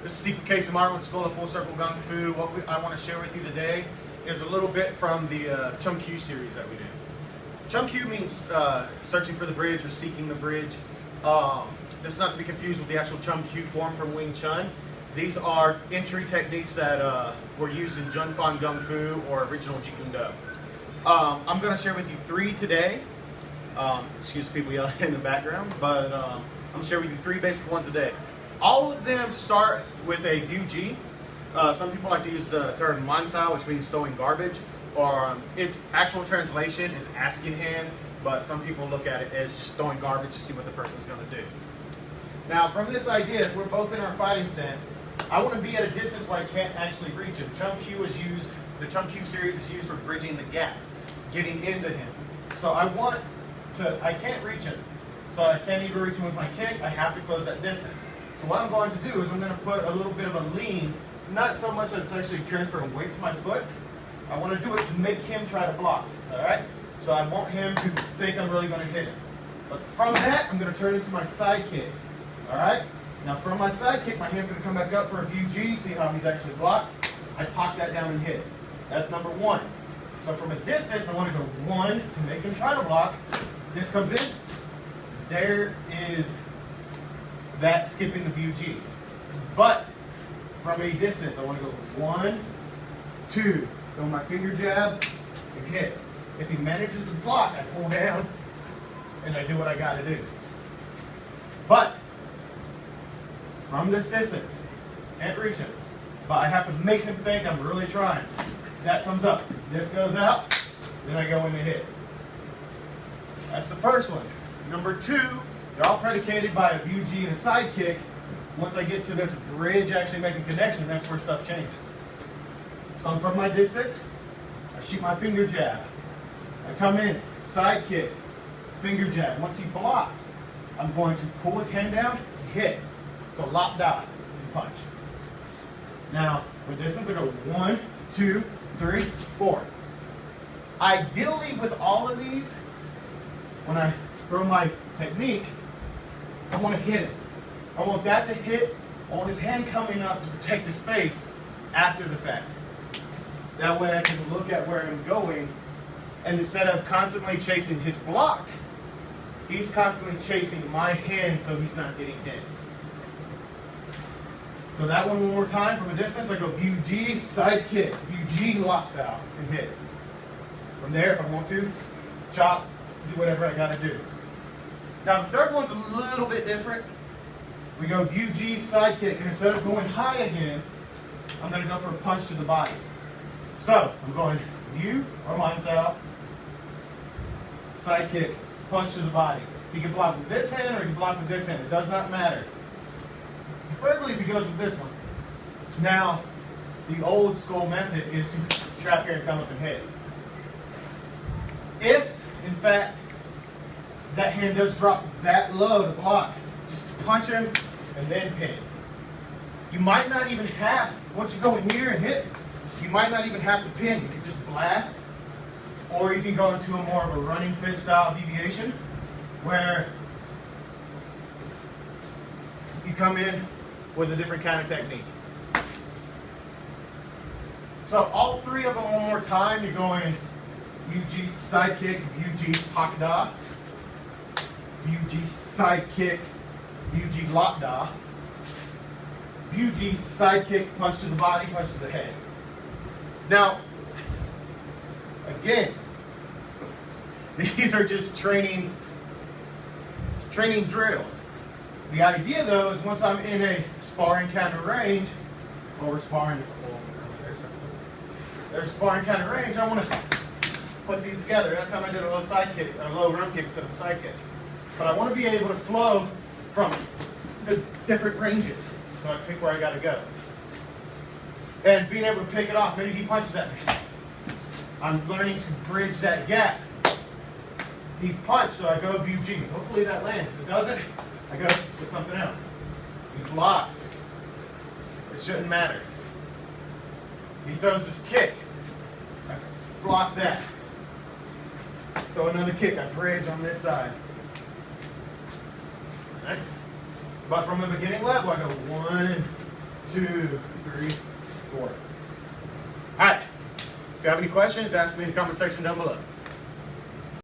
This is Sifu Martin with School of Full Circle Gung Fu. What I want to share with you today is a little bit from the Chum series that we do. Chum means searching for the bridge or seeking the bridge. This is not to be confused with the actual Chum form from Wing Chun. These are entry techniques that were used in Jun Fan Gung Fu or original Jeet Kune Do. I'm going to share with you three today. Excuse people yelling in the background, but I'm going to share with you three basic ones today. All of them start with a BG. Some people like to use the term mansao, which means throwing garbage, or its actual translation is asking hand, but some people look at it as just throwing garbage to see what the person's going to do. Now, from this idea, if we're both in our fighting stance, I want to be at a distance where I can't actually reach him. The Chum series is used for bridging the gap, getting into him. So I can't reach him. So I can't even reach him with my kick. I have to close that distance. So what I'm going to do is I'm going to put a little bit of a lean, not so much that it's actually transferring weight to my foot. I want to do it to make him try to block, all right? So I want him to think I'm really going to hit him. But from that, I'm going to turn into my side kick, all right? Now from my side kick, my hand's going to come back up for a BG, see how he's actually blocked. I pop that down and hit. That's number one. So from a distance, I want to go one to make him try to block. This comes in. There is that skipping the BG. But from a distance, I want to go one, two, throw my finger jab, and hit. If he manages to block, I pull down, and I do what I got to do. But from this distance, can't reach him, but I have to make him think I'm really trying. That comes up, this goes out, then I go in and hit. That's the first one. Number two, they're all predicated by a BG and a side kick. Once I get to this bridge actually making connection, that's where stuff changes. So I'm from my distance, I shoot my finger jab. I come in, side kick, finger jab. Once he blocks, I'm going to pull his hand down, hit. So lop da, punch. Now, with distance, I go 1, 2, 3, 4. Ideally, with all of these, when I throw my technique, I want to hit him. I want that to hit. I want his hand coming up to protect his face after the fact. That way I can look at where I'm going, and instead of constantly chasing his block, he's constantly chasing my hand so he's not getting hit. So that one more time from a distance, I go BG, side kick, BG, locks out, and hit. From there, if I want to, chop, do whatever I got to do. Now the third one's a little bit different. We go BG, side kick, and instead of going high again, I'm going to go for a punch to the body. So I'm going U or lines out, side kick, punch to the body. He can block with this hand or he can block with this hand. It does not matter. Preferably if he goes with this one. Now, the old school method is to trap here and come up and hit. If, in fact, that hand does drop that low to block, just punch him and then pin. You might not even have, once you go in here and hit, you might not even have to pin. You can just blast, or you can go into a more of a running fist style deviation, where you come in with a different kind of technique. So all three of them one more time. You're going UG side kick, UG pak da, UG side kick, UG lock da, UG side kick, punch to the body, punch to the head. Now, again, these are just training drills. The idea, though, is once I'm in a sparring kind of range, or we're sparring, there's sparring kind of range, I want to put these together. That time I did a low side kick, a low run kick instead of a side kick. But I want to be able to flow from the different ranges. So I pick where I got to go. And being able to pick it off. Maybe he punches at me. I'm learning to bridge that gap. He punched, so I go BG. Hopefully that lands. If it doesn't, I go with something else. He blocks. It shouldn't matter. He throws his kick. I block that. Throw another kick. I bridge on this side. Right? But from the beginning level, I go 1, 2, 3, 4. All right. If you have any questions, ask me in the comment section down below.